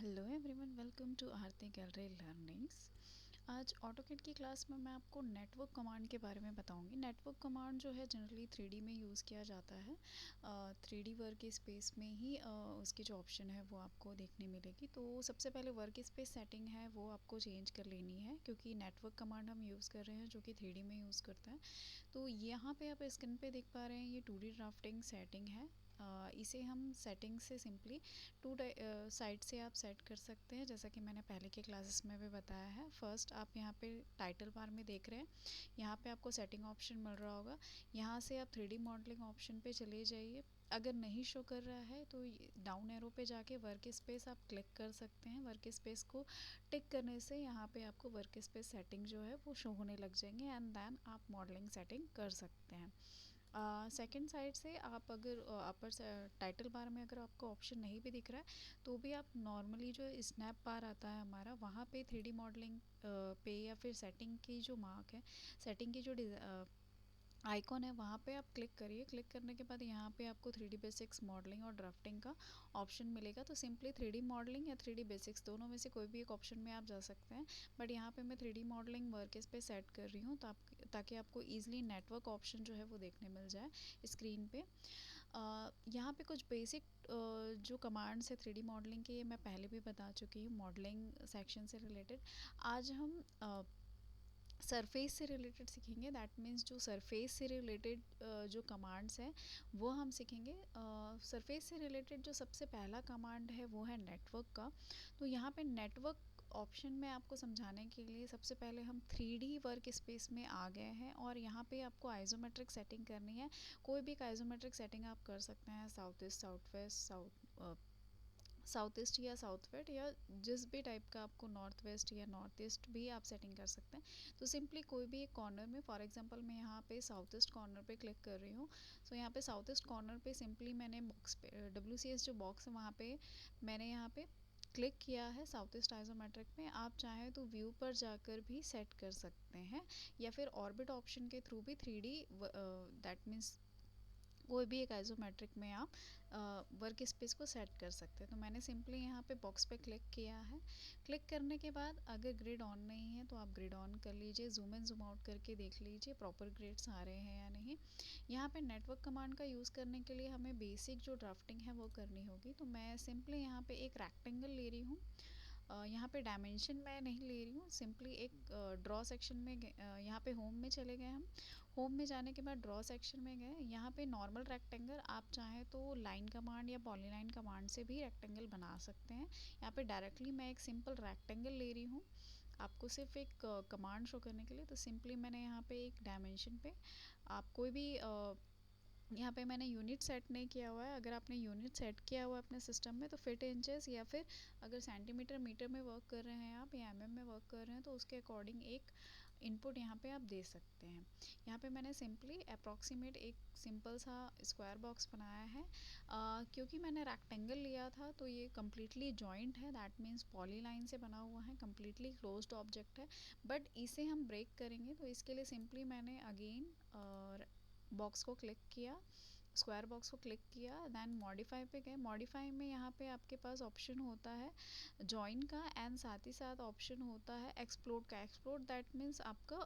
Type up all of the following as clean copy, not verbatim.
Hello everyone, welcome to Aarti gallery learnings. आज AutoCAD की class में मैं आपको नेटवर्क कमांड के बारे में बताऊंगी। नेटवर्क कमांड जो है जनरली 3D में यूज़ किया जाता है। 3D वर्क स्पेस में ही उसकी जो ऑप्शन है वो आपको देखने मिलेगी। तो सबसे पहले वर्क स्पेस सेटिंग है वो आपको चेंज कर लेनी है, क्योंकि नेटवर्क कमांड हम यूज़ कर रहे हैं जो कि 3D में यूज़ करते हैं। तो यहाँ पे आप स्क्रीन पे देख पा रहे हैं, ये 2D ड्राफ्टिंग सेटिंग है। इसे हम सेटिंग से सिंपली टू साइड से आप सेट कर सकते हैं, जैसा कि मैंने पहले के क्लासेस में भी बताया है। फर्स्ट आप यहाँ पे टाइटल बार में देख रहे हैं, यहाँ पे आपको सेटिंग ऑप्शन मिल रहा होगा। यहाँ से आप 3D मॉडलिंग ऑप्शन पे चले जाइए। अगर नहीं शो कर रहा है तो डाउन एरो पे जाके वर्क स्पेस आप क्लिक कर सकते हैं। वर्क स्पेस को टिक करने से यहाँ पे आपको वर्क स्पेस सेटिंग जो है वो शो होने लग जाएंगे, एंड देन आप मॉडलिंग सेटिंग कर सकते हैं। सेकंड साइड से आप अगर अपर टाइटल बार में अगर आपको ऑप्शन नहीं भी दिख रहा है तो भी आप नॉर्मली जो स्नैप बार आता है हमारा, वहाँ पे 3D मॉडलिंग पे या फिर सेटिंग की जो मार्क है, सेटिंग की जो आइकॉन है, वहाँ पे आप क्लिक करिए। क्लिक करने के बाद यहाँ पे आपको 3D बेसिक्स, मॉडलिंग और ड्राफ्टिंग का ऑप्शन मिलेगा। तो सिंपली 3D मॉडलिंग या 3D बेसिक्स दोनों में से कोई भी एक ऑप्शन में आप जा सकते हैं। बट यहाँ पे मैं 3D मॉडलिंग वर्क पे सेट कर रही हूँ ताकि आपको ईजिली नेटवर्क ऑप्शन जो है वो देखने मिल जाए स्क्रीन पे। यहाँ पे कुछ बेसिक जो कमांड्स है 3D मॉडलिंग के, ये मैं पहले भी बता चुकी हूँ मॉडलिंग सेक्शन से रिलेटेड। आज हम सरफेस से रिलेटेड सीखेंगे। दैट मीन्स जो सरफेस से रिलेटेड जो कमांड्स हैं वो हम सीखेंगे। सरफेस से रिलेटेड जो सबसे पहला कमांड है वो है नेटवर्क का। तो यहाँ पे नेटवर्क ऑप्शन में आपको समझाने के लिए सबसे पहले हम 3D वर्क स्पेस में आ गए हैं, और यहाँ पे आपको आइसोमेट्रिक सेटिंग करनी है। कोई भी एक आइसोमेट्रिक सेटिंग आप कर सकते हैं, south east, south west, south east या साउथ वेस्ट, या जिस भी टाइप का आपको नॉर्थ वेस्ट या नॉर्थ ईस्ट भी आप सेटिंग कर सकते हैं। तो सिंपली कोई भी एक कॉर्नर में, फॉर एग्जांपल मैं यहाँ पे साउथ ईस्ट कॉर्नर पे क्लिक कर रही हूँ। सो यहाँ पे साउथ ईस्ट कॉर्नर पे सिंपली मैंने बॉक्स पे WCS जो बॉक्स है वहाँ पे मैंने यहाँ पे क्लिक किया है साउथ ईस्ट आइसोमेट्रिक में। आप चाहें तो व्यू पर जाकर भी सेट कर सकते हैं, या फिर ऑर्बिट ऑप्शन के थ्रू भी 3D दैट मीन्स कोई भी एक आइसोमेट्रिक में आप वर्क स्पेस को सेट कर सकते हैं। तो मैंने सिंपली यहाँ पे बॉक्स पे क्लिक किया है। क्लिक करने के बाद अगर ग्रिड ऑन नहीं है तो आप ग्रिड ऑन कर लीजिए। जूम इन जूम आउट करके देख लीजिए प्रॉपर ग्रिड्स आ रहे हैं या नहीं। यहाँ पे नेटवर्क कमांड का यूज़ करने के लिए हमें बेसिक जो ड्राफ्टिंग है वो करनी होगी। तो मैं सिंपली यहाँ पे एक रेक्टेंगल ले रही हूँ। यहाँ पे डायमेंशन मैं नहीं ले रही हूँ, सिंपली एक ड्रॉ सेक्शन में यहाँ पे होम में चले गए हम। होम में जाने के बाद ड्रॉ सेक्शन में गए। यहाँ पे नॉर्मल रेक्टेंगल, आप चाहें तो लाइन कमांड या पॉलीलाइन कमांड से भी रेक्टेंगल बना सकते हैं। यहाँ पे डायरेक्टली मैं एक सिंपल रेक्टेंगल ले रही हूँ आपको सिर्फ एक कमांड शो करने के लिए। तो सिंपली मैंने यहाँ पे एक डायमेंशन पे आप कोई भी यहाँ पे मैंने यूनिट सेट नहीं किया हुआ है। अगर आपने यूनिट सेट किया हुआ है अपने सिस्टम में तो फिट इंचेस, या फिर अगर सेंटीमीटर मीटर में वर्क कर रहे हैं आप या में वर्क कर रहे हैं तो उसके अकॉर्डिंग एक इनपुट यहाँ पे आप दे सकते हैं। यहाँ पे मैंने सिंपली अप्रॉक्सीमेट एक सिंपल सा स्क्वायर बॉक्स बनाया है। क्योंकि मैंने रेक्टेंगल लिया था तो ये कम्प्लीटली जॉइंट है, दैट मीन्स पॉली लाइन से बना हुआ है, कम्प्लीटली क्लोज्ड ऑब्जेक्ट है। बट इसे हम ब्रेक करेंगे तो इसके लिए सिंपली मैंने अगेन बॉक्स को क्लिक किया, स्क्वायर बॉक्स को क्लिक किया, देन मॉडिफाई पे गए। मॉडिफाई में यहाँ पे आपके पास ऑप्शन होता है जॉइन का, एंड साथ ही साथ ऑप्शन होता है एक्सप्लोड का। एक्सप्लोड दैट मीन्स आपका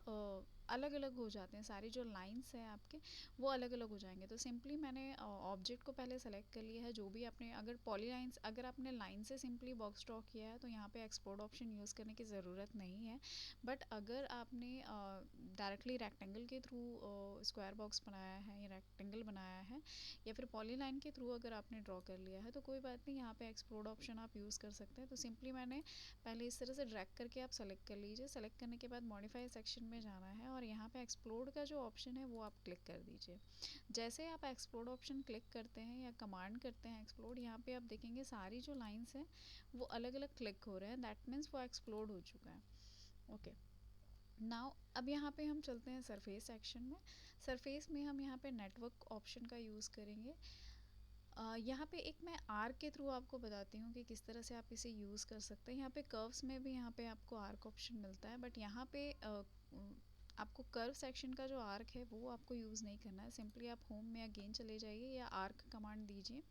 अलग अलग हो जाते हैं, सारी जो लाइंस हैं आपके वो अलग अलग हो जाएंगे। तो सिंपली मैंने ऑब्जेक्ट को पहले सेलेक्ट कर लिया है, जो भी आपने, अगर पॉली लाइन्स, अगर आपने लाइन से सिंपली बॉक्स ड्रॉ किया है तो यहाँ पे एक्सप्लोड ऑप्शन यूज़ करने की ज़रूरत नहीं है। बट अगर आपने डायरेक्टली रेक्टेंगल के थ्रू स्क्वायर बॉक्स बनाया है या रेक्टेंगल बनाया है, या फिर पॉलीलाइन के थ्रू अगर आपने ड्रॉ कर लिया है तो कोई बात नहीं, यहाँ पे एक्सप्लोड ऑप्शन आप यूज़ कर सकते हैं। तो सिंपली मैंने पहले इस तरह से ड्रैग करके आप सेलेक्ट कर लीजिए। सेलेक्ट करने के बाद मॉडिफाई सेक्शन में जाना है और यहाँ पे एक्सप्लोड का जो ऑप्शन है वो आप क्लिक कर दीजिए। जैसे आप एक्सप्लोड ऑप्शन क्लिक करते हैं या कमांड करते हैं एक्सप्लोड, यहाँ पे आप देखेंगे सारी जो लाइन्स हैं वो अलग अलग क्लिक हो रहे हैं, दैट मीन्स वो एक्सप्लोड हो चुका है। ओके, नाउ अब यहाँ पे हम चलते हैं सरफेस सेक्शन में। सरफेस में हम यहाँ पे नेटवर्क ऑप्शन का यूज़ करेंगे। यहाँ पे एक मैं आर्क के थ्रू आपको बताती हूँ कि किस तरह से आप इसे यूज़ कर सकते हैं। यहाँ पे कर्व्स में भी यहाँ पे आपको आर्क ऑप्शन मिलता है, बट यहाँ पे आपको कर्व सेक्शन का जो आर्क है वो आपको यूज़ नहीं करना है। सिंपली आप होम में अगेन चले जाइए या आर्क कमांड दीजिए।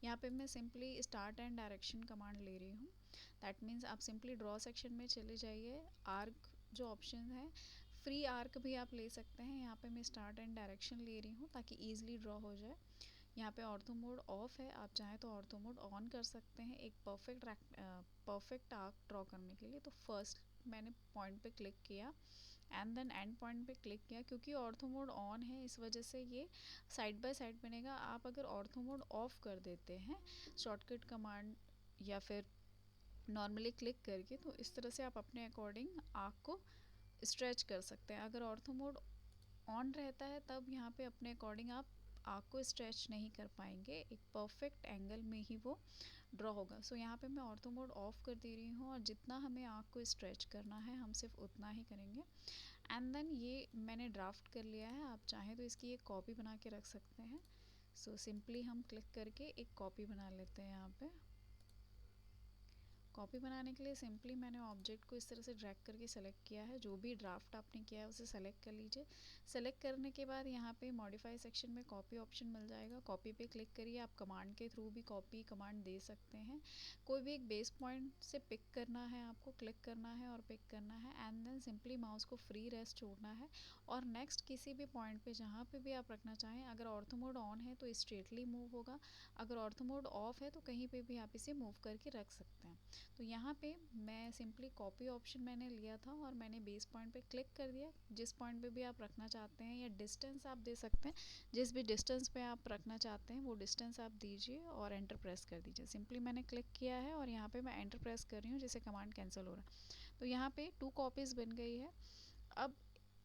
यहाँ पे मैं simply start and direction command ले रही हूँ। दैट मीन्स आप सिंपली ड्रॉ सेक्शन में चले जाइए, आर्क जो ऑप्शन है, फ्री आर्क भी आप ले सकते हैं। यहाँ पे मैं स्टार्ट एंड डायरेक्शन ले रही हूँ ताकि ईजिली ड्रॉ हो जाए। यहाँ पे ऑर्थो मोड ऑफ है, आप चाहें तो ऑर्थो मोड ऑन कर सकते हैं एक परफेक्ट आर्क ड्रॉ करने के लिए। तो फर्स्ट मैंने पॉइंट पे क्लिक किया एंड देन एंड पॉइंट पे क्लिक किया। क्योंकि ऑर्थो मोड ऑन है इस वजह से ये साइड बाय साइड बनेगा। आप अगर ऑर्थो मोड ऑफ कर देते हैं शॉर्टकट कमांड या फिर नॉर्मली क्लिक करके, तो इस तरह से आप अपने अकॉर्डिंग आर्क को स्ट्रेच कर सकते हैं। अगर ऑर्थो मोड ऑन रहता है तब यहाँ पे अपने अकॉर्डिंग आप आर्क को स्ट्रेच नहीं कर पाएंगे, एक परफेक्ट एंगल में ही वो ड्रॉ होगा। सो यहाँ पे मैं ऑर्थो मोड ऑफ कर दे रही हूँ और जितना हमें आर्क को स्ट्रेच करना है हम सिर्फ उतना ही करेंगे। एंड देन ये मैंने ड्राफ्ट कर लिया है, आप चाहें तो इसकी एक कॉपी बना के रख सकते हैं। सो सिंपली हम क्लिक करके एक कॉपी बना लेते हैं। यहाँ पे कॉपी बनाने के लिए सिंपली मैंने ऑब्जेक्ट को इस तरह से ड्रैग करके सेलेक्ट किया है। जो भी ड्राफ्ट आपने किया है उसे सेलेक्ट कर लीजिए। सेलेक्ट करने के बाद यहाँ पे मॉडिफाई सेक्शन में कॉपी ऑप्शन मिल जाएगा, कॉपी पे क्लिक करिए। आप कमांड के थ्रू भी कॉपी कमांड दे सकते हैं। कोई भी एक बेस पॉइंट से पिक करना है, आपको क्लिक करना है और पिक करना है एंड देन सिंपली माउस को फ्री रेस्ट छोड़ना है और नेक्स्ट किसी भी पॉइंट पे जहाँ पे भी आप रखना चाहें। अगर ऑर्थो मोड ऑन है तो स्ट्रेटली मूव होगा, अगर ऑर्थो मोड ऑफ है तो कहीं पे भी आप इसे मूव करके रख सकते हैं। तो यहाँ पे मैं सिंपली कॉपी ऑप्शन मैंने लिया था और मैंने बेस पॉइंट पे क्लिक कर दिया। जिस पॉइंट पे भी आप रखना चाहते हैं या डिस्टेंस आप दे सकते हैं, जिस भी डिस्टेंस पे आप रखना चाहते हैं वो डिस्टेंस आप दीजिए और एंटर प्रेस कर दीजिए। सिंपली मैंने क्लिक किया है और यहाँ पे मैं एंटर प्रेस कर रही हूँ जिससे कमांड कैंसिल हो रहा है। तो यहाँ पे 2 कॉपीज़ बन गई है। अब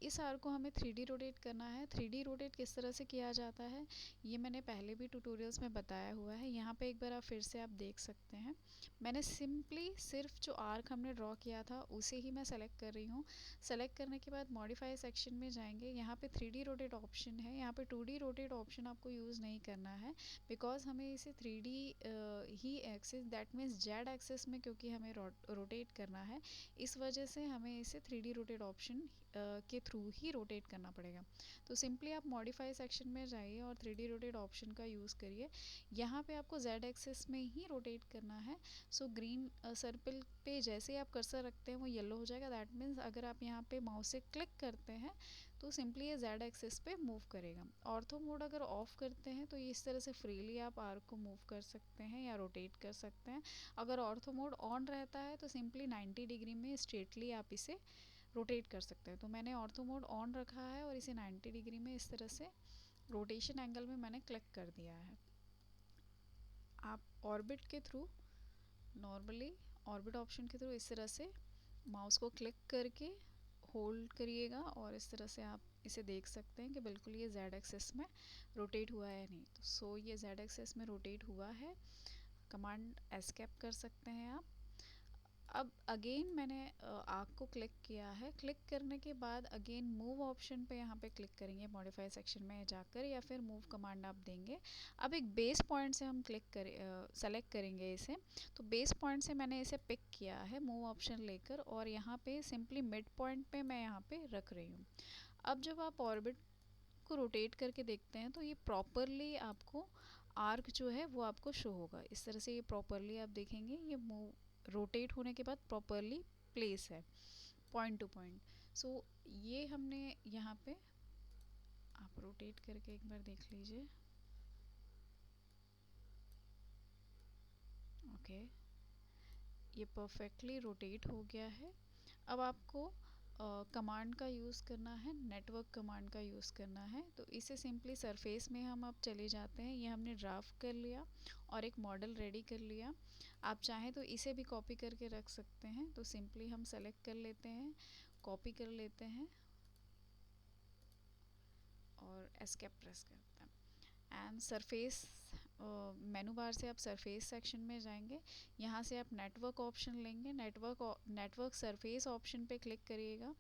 इस आर को हमें 3D रोटेट करना है। 3D रोटेट किस तरह से किया जाता है ये मैंने पहले भी ट्यूटोरियल्स में बताया हुआ है। यहाँ पे एक बार आप फिर से आप देख सकते हैं। मैंने सिंपली सिर्फ जो आर्क हमने ड्रॉ किया था उसे ही मैं सेलेक्ट कर रही हूँ। सेलेक्ट करने के बाद मॉडिफाई सेक्शन में जाएंगे, यहाँ पे 3D रोटेट ऑप्शन है। यहाँ पे 2D रोटेट ऑप्शन आपको यूज़ नहीं करना है बिकॉज हमें इसे 3D he axis that means Z axis में क्योंकि हमें रोटेट करना है, इस वजह से हमें इसे 3D रोटेट ऑप्शन के थ्रू ही रोटेट करना पड़ेगा। तो सिंपली आप मॉडिफाई सेक्शन में जाइए और 3D रोटेट ऑप्शन का यूज़ करिए। यहाँ पे आपको Z एक्सिस में ही रोटेट करना है। सो ग्रीन सर्कल पे जैसे ही आप कर्सर रखते हैं वो येलो हो जाएगा। दैट मीन्स अगर आप यहाँ पे माउस से क्लिक करते हैं तो सिंपली ये Z एक्सिस पे मूव करेगा। ऑर्थो मोड अगर ऑफ करते हैं तो ये इस तरह से फ्रीली आप आर्क को मूव कर सकते हैं या रोटेट कर सकते हैं। अगर ऑर्थो मोड ऑन रहता है तो सिंपली 90 डिग्री में स्ट्रेटली आप इसे रोटेट कर सकते हैं। तो मैंने ऑर्थो मोड ऑन रखा है और इसे 90 डिग्री में इस तरह से रोटेशन एंगल में मैंने क्लिक कर दिया है। आप ऑर्बिट के थ्रू नॉर्मली ऑर्बिट ऑप्शन के थ्रू इस तरह से माउस को क्लिक करके होल्ड करिएगा और इस तरह से आप इसे देख सकते हैं कि बिल्कुल ये Z एक्सिस में रोटेट हुआ है या नहीं। तो सो ये Z एक्सिस में रोटेट हुआ है। कमांड एस्केप कर सकते हैं आप। अब अगेन मैंने आर्क को क्लिक किया है। क्लिक करने के बाद अगेन मूव ऑप्शन पे यहाँ पे क्लिक करेंगे मॉडिफाई सेक्शन में जाकर या फिर मूव कमांड आप देंगे। अब एक बेस पॉइंट से हम सेलेक्ट करेंगे इसे। तो बेस पॉइंट से मैंने इसे पिक किया है मूव ऑप्शन लेकर और यहाँ पे सिंपली मिड पॉइंट पे मैं यहाँ पे रख रही हूँ। अब जब आप ऑर्बिट को रोटेट करके देखते हैं तो ये प्रॉपरली आपको आर्क जो है वो आपको शो होगा। इस तरह से ये प्रॉपरली आप देखेंगे ये मूव रोटेट होने के बाद प्रॉपरली प्लेस है पॉइंट टू पॉइंट। सो ये हमने यहाँ पे आप रोटेट करके एक बार देख लीजिए। ओके ये परफेक्टली रोटेट हो गया है। अब आपको कमांड का यूज़ करना है, नेटवर्क कमांड का यूज़ करना है। तो इसे सिंपली सरफेस में हम आप चले जाते हैं। ये हमने ड्राफ्ट कर लिया और एक मॉडल रेडी कर लिया। आप चाहें तो इसे भी कॉपी करके रख सकते हैं। तो सिंपली हम सेलेक्ट कर लेते हैं, कॉपी कर लेते हैं और एस्केप प्रेस करते हैं एंड सरफेस मेनू बार से आप सरफेस सेक्शन में जाएंगे। यहाँ से आप नेटवर्क ऑप्शन लेंगे। नेटवर्क सरफेस ऑप्शन पे क्लिक करिएगा।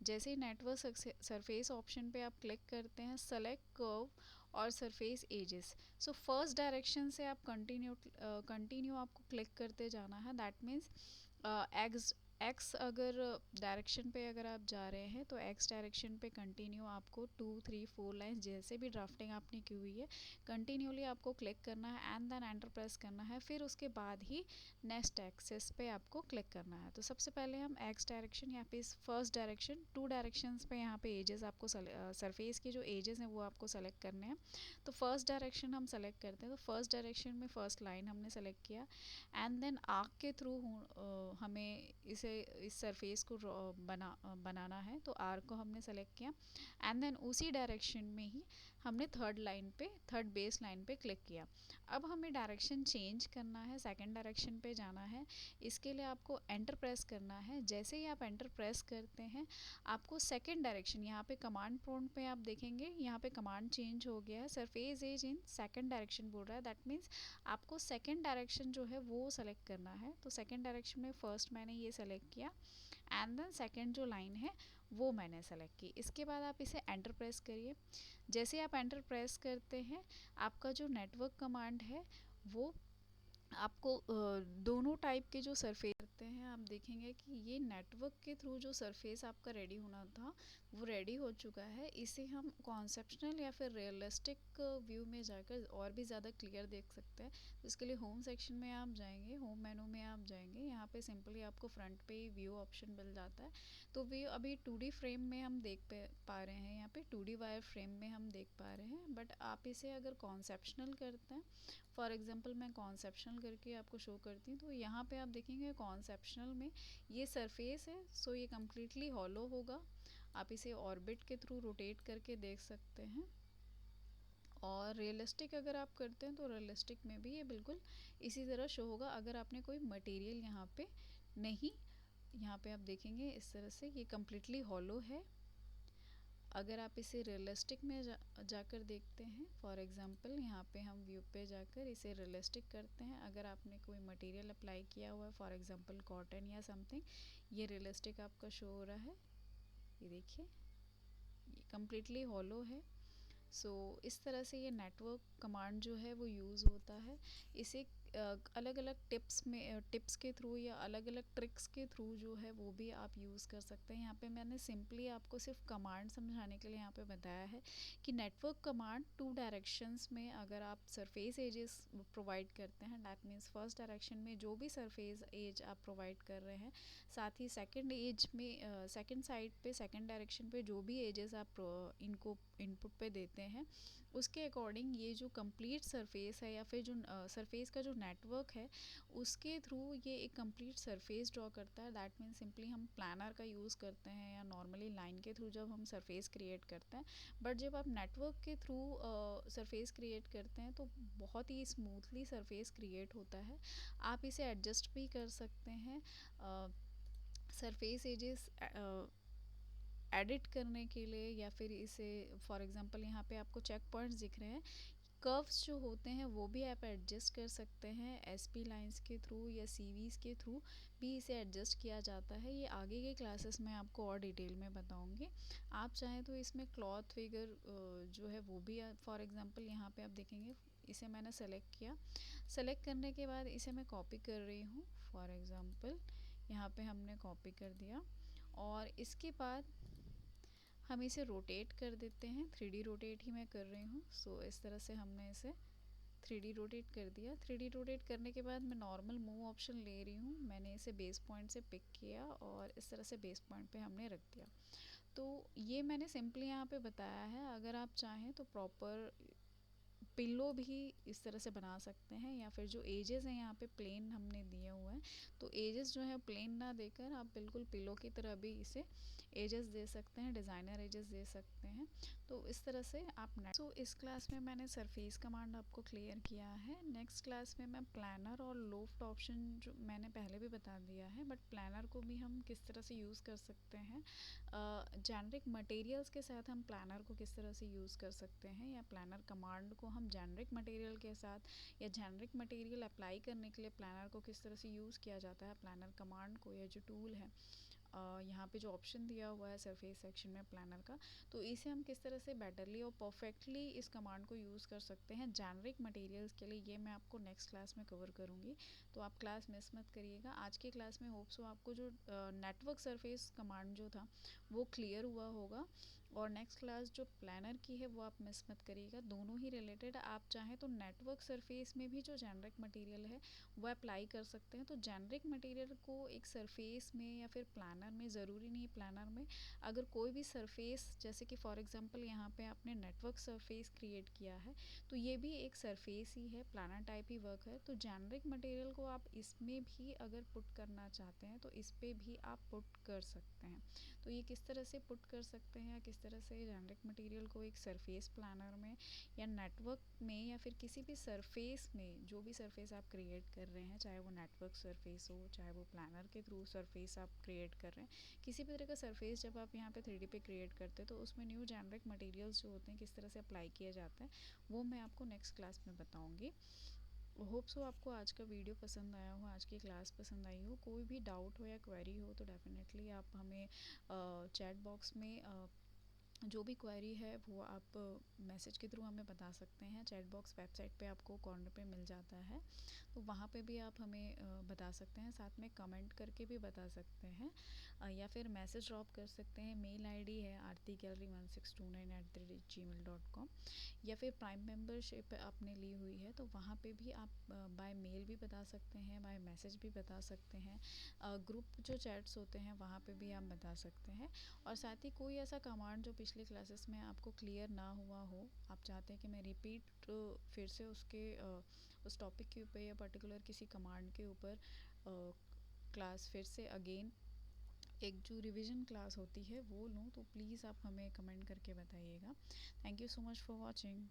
जैसे ही नेटवर्क सरफेस ऑप्शन पे आप क्लिक करते हैं सेलेक्ट कर्व और surface edges. So first direction से आप कंटिन्यू आपको क्लिक करते जाना है। दैट मीन्स एक्स अगर डायरेक्शन पे अगर आप जा रहे हैं तो एक्स डायरेक्शन पे कंटिन्यू आपको 2 3 4 लाइन्स जैसे भी ड्राफ्टिंग आपने की हुई है कंटिन्यूली आपको क्लिक करना है एंड देन एंटर प्रेस करना है। फिर उसके बाद ही नेक्स्ट एक्सेस पे आपको क्लिक करना है। तो सबसे पहले हम एक्स डायरेक्शन यहाँ पे फर्स्ट डायरेक्शन 2 डायरेक्शंस पे यहाँ पे एजेस आपको सरफेस के जो एजेस हैं वो आपको सेलेक्ट करने हैं। तो फर्स्ट डायरेक्शन हम सेलेक्ट करते हैं। तो फर्स्ट डायरेक्शन में फर्स्ट लाइन हमने सेलेक्ट किया एंड देन आर्क के थ्रू हमें इस सरफेस को बनाना है। तो आर्क को हमने सेलेक्ट किया एंड देन उसी डायरेक्शन में ही हमने थर्ड बेस लाइन पे क्लिक किया। अब हमें डायरेक्शन चेंज करना है, सेकंड डायरेक्शन पे जाना है। इसके लिए आपको एंटर प्रेस करना है। जैसे ही आप एंटर प्रेस करते हैं आपको सेकंड डायरेक्शन यहाँ पे कमांड प्रॉम्प्ट पे आप देखेंगे यहाँ पे कमांड चेंज हो गया है, surface edge in second direction बोल रहा है। दैट मीन्स आपको सेकंड डायरेक्शन जो है वो सेलेक्ट करना है। तो सेकंड डायरेक्शन में फर्स्ट मैंने ये सेलेक्ट किया एंड देन सेकंड जो लाइन है वो मैंने सेलेक्ट की। इसके बाद आप इसे एंटर प्रेस करिए। जैसे आप एंटर प्रेस करते हैं आपका जो नेटवर्क कमांड है वो आपको दोनों टाइप के जो सरफेस करते हैं आप देखेंगे कि ये नेटवर्क के थ्रू जो सरफेस आपका रेडी होना था वो रेडी हो चुका है। इसे हम कॉन्सेप्शनल या फिर रियलिस्टिक व्यू में जाकर और भी ज़्यादा क्लियर देख सकते हैं। तो इसके लिए होम सेक्शन में आप जाएंगे, होम मेनू में आप जाएंगे, यहाँ पे सिंपली आपको फ्रंट पे ही व्यू ऑप्शन मिल जाता है। तो व्यू अभी 2D फ्रेम में हम देख पा रहे हैं, यहाँ पे 2D वायर फ्रेम में हम देख पा रहे हैं। बट आप इसे अगर कॉन्सेप्शनल करते हैं, फॉर एग्जांपल मैं कॉन्सेप्शनल करके आपको शो करती हूँ, तो यहाँ पे आप देखेंगे कॉन्सेप्शनल में ये सरफेस है सो ये कम्प्लीटली हॉलो होगा। आप इसे ऑर्बिट के थ्रू रोटेट करके देख सकते हैं। और रियलिस्टिक अगर आप करते हैं तो रियलिस्टिक में भी ये बिल्कुल इसी तरह शो होगा अगर आपने कोई मटेरियल यहाँ पे नहीं, यहाँ पे आप देखेंगे इस तरह से ये कम्प्लीटली हॉलो है। अगर आप इसे रियलिस्टिक में जाकर देखते हैं, फॉर एग्जांपल यहाँ पे हम व्यू पे जाकर इसे रियलिस्टिक करते हैं। अगर आपने कोई मटेरियल अप्लाई किया हुआ है फॉर एग्जांपल कॉटन या समथिंग, ये रियलिस्टिक आपका शो हो रहा है। ये देखिए ये कम्प्लीटली हॉलो है। सो इस तरह से ये नेटवर्क कमांड जो है वो यूज़ होता है। इसे अलग अलग टिप्स के थ्रू या अलग अलग ट्रिक्स के थ्रू जो है वो भी आप यूज़ कर सकते हैं। यहाँ पे मैंने सिंपली आपको सिर्फ कमांड समझाने के लिए यहाँ पे बताया है कि नेटवर्क कमांड 2 डायरेक्शंस में अगर आप सरफेस एजेस प्रोवाइड करते हैं, दैट मीन्स फर्स्ट डायरेक्शन में जो भी सरफेस एज आप प्रोवाइड कर रहे हैं, साथ ही सेकेंड एज में सेकेंड साइड पे सेकेंड डायरेक्शन पे जो भी एजेस आप इनको इनपुट पे देते हैं उसके अकॉर्डिंग ये जो कंप्लीट सरफेस है या फिर जो सरफेस का जो नेटवर्क है उसके थ्रू ये एक कंप्लीट सरफेस ड्रॉ करता है। दैट मीन्स सिंपली हम प्लानर का यूज़ करते हैं या नॉर्मली लाइन के थ्रू जब हम सरफेस क्रिएट करते हैं, बट जब आप नेटवर्क के थ्रू सरफेस क्रिएट करते हैं तो बहुत ही स्मूथली सरफेस क्रिएट होता है। आप इसे एडजस्ट भी कर सकते हैं सरफेस एजेस एडिट करने के लिए, या फिर इसे फॉर एग्जांपल यहाँ पे आपको चेक पॉइंट्स दिख रहे हैं, कर्व्स जो होते हैं वो भी आप एडजस्ट कर सकते हैं एसपी लाइंस के थ्रू या सीवीज़ के थ्रू भी इसे एडजस्ट किया जाता है। ये आगे के क्लासेस में आपको और डिटेल में बताऊंगी। आप चाहें तो इसमें क्लॉथ फिगर जो है वो भी फॉर एग्जांपल यहाँ पे आप देखेंगे इसे मैंने सेलेक्ट किया। सेलेक्ट करने के बाद इसे मैं कॉपी कर रही हूँ, फॉर एग्ज़ाम्पल यहाँ पे हमने कॉपी कर दिया और इसके बाद हम इसे रोटेट कर देते हैं। 3D रोटेट ही मैं कर रही हूँ। सो इस तरह से हमने इसे 3D रोटेट कर दिया। 3D रोटेट करने के बाद मैं नॉर्मल मूव ऑप्शन ले रही हूँ। मैंने इसे बेस पॉइंट से पिक किया और इस तरह से बेस पॉइंट पे हमने रख दिया। तो ये मैंने सिंपली यहाँ पे बताया है। अगर आप चाहें तो प्रॉपर पिल्लो भी इस तरह से बना सकते हैं, या फिर जो एजेस हैं यहाँ पे प्लेन हमने दिए हुए हैं तो एजेस जो है प्लेन ना देकर आप बिल्कुल पिल्लो की तरह भी इसे एजेस दे सकते हैं, डिज़ाइनर एजेस दे सकते हैं। तो इस तरह से आप सो इस क्लास में मैंने सरफेस कमांड आपको क्लियर किया है। नेक्स्ट क्लास में मैं प्लानर और लोफ्ट ऑप्शन जो मैंने पहले भी बता दिया है, बट प्लानर को भी हम किस तरह से यूज़ कर सकते हैं, जेनरिक मटेरियल्स के साथ हम प्लानर को किस तरह से यूज़ कर सकते हैं, या प्लानर कमांड को हम जेनरिक मटेरियल के साथ या जेनरिक मटेरियल अप्लाई करने के लिए प्लानर को किस तरह से यूज़ किया जाता है, प्लानर कमांड को या जो टूल है यहाँ पे जो ऑप्शन दिया हुआ है सरफेस सेक्शन में प्लानर का, तो इसे हम किस तरह से बेटरली और परफेक्टली इस कमांड को यूज़ कर सकते हैं जेनरिक मटेरियल्स के लिए, ये मैं आपको नेक्स्ट क्लास में कवर करूँगी। तो आप क्लास मिस मत करिएगा। आज की क्लास में होप्स हो आपको जो नेटवर्क सरफेस कमांड जो था वो क्लियर हुआ होगा, और नेक्स्ट क्लास जो प्लानर की है वो आप मिस मत करिएगा। दोनों ही रिलेटेड, आप चाहें तो नेटवर्क सरफेस में भी जो जेनरिक मटेरियल है वो अप्लाई कर सकते हैं। तो जेनरिक मटेरियल को एक सरफेस में या फिर प्लानर में, ज़रूरी नहीं प्लानर में, अगर कोई भी सरफेस, जैसे कि फॉर एग्जांपल यहाँ पे आपने नेटवर्क सरफेस क्रिएट किया है, तो ये भी एक सरफेस ही है, प्लानर टाइप ही वर्क है। तो जेनरिक मटेरियल को आप इसमें भी अगर पुट करना चाहते हैं तो इस पर भी आप पुट कर सकते हैं। तो ये किस तरह से पुट कर सकते हैं, या किस तरह से जेनरिक मटेरियल को एक सरफेस प्लानर में या नेटवर्क में या फिर किसी भी सरफेस में, जो भी सरफेस आप क्रिएट कर रहे हैं, चाहे वो नेटवर्क सरफेस हो, चाहे वो प्लानर के थ्रू सरफेस आप क्रिएट कर रहे हैं, किसी भी तरह का सरफेस जब आप यहाँ पे 3D पे क्रिएट करते हैं तो उसमें न्यू जेनरिक मटेरियल्स जो होते हैं किस तरह से अप्लाई किया जाता है, वो मैं आपको नेक्स्ट क्लास में बताऊँगी। होप्स हो आपको आज का वीडियो पसंद आया हो, आज की क्लास पसंद आई हो। कोई भी डाउट हो या क्वेरी हो तो डेफिनेटली आप हमें चैट बॉक्स में जो भी क्वेरी है वो आप मैसेज के थ्रू हमें बता सकते हैं। चैट बॉक्स वेबसाइट पे आपको कॉर्नर पे मिल जाता है, तो वहाँ पे भी आप हमें बता सकते हैं। साथ में कमेंट करके भी बता सकते हैं, या फिर मैसेज ड्रॉप कर सकते हैं। मेल आईडी है aartigallery1629@gmail.com, या फिर प्राइम मेंबरशिप आपने ली हुई है तो वहाँ पे भी आप बाय मेल भी बता सकते हैं, बाय मैसेज भी बता सकते हैं। ग्रुप जो चैट्स होते हैं वहाँ पे भी आप बता सकते हैं। और साथ ही कोई ऐसा कमांड जो पिछले क्लासेस में आपको क्लियर ना हुआ हो, आप चाहते हैं कि मैं रिपीट फिर से उसके उस टॉपिक के ऊपर या पर्टिकुलर किसी कमांड के ऊपर क्लास फिर से अगेन एक जो रिवीजन क्लास होती है वो लूँ, तो प्लीज़ आप हमें कमेंट करके बताइएगा। Thank you so much for watching.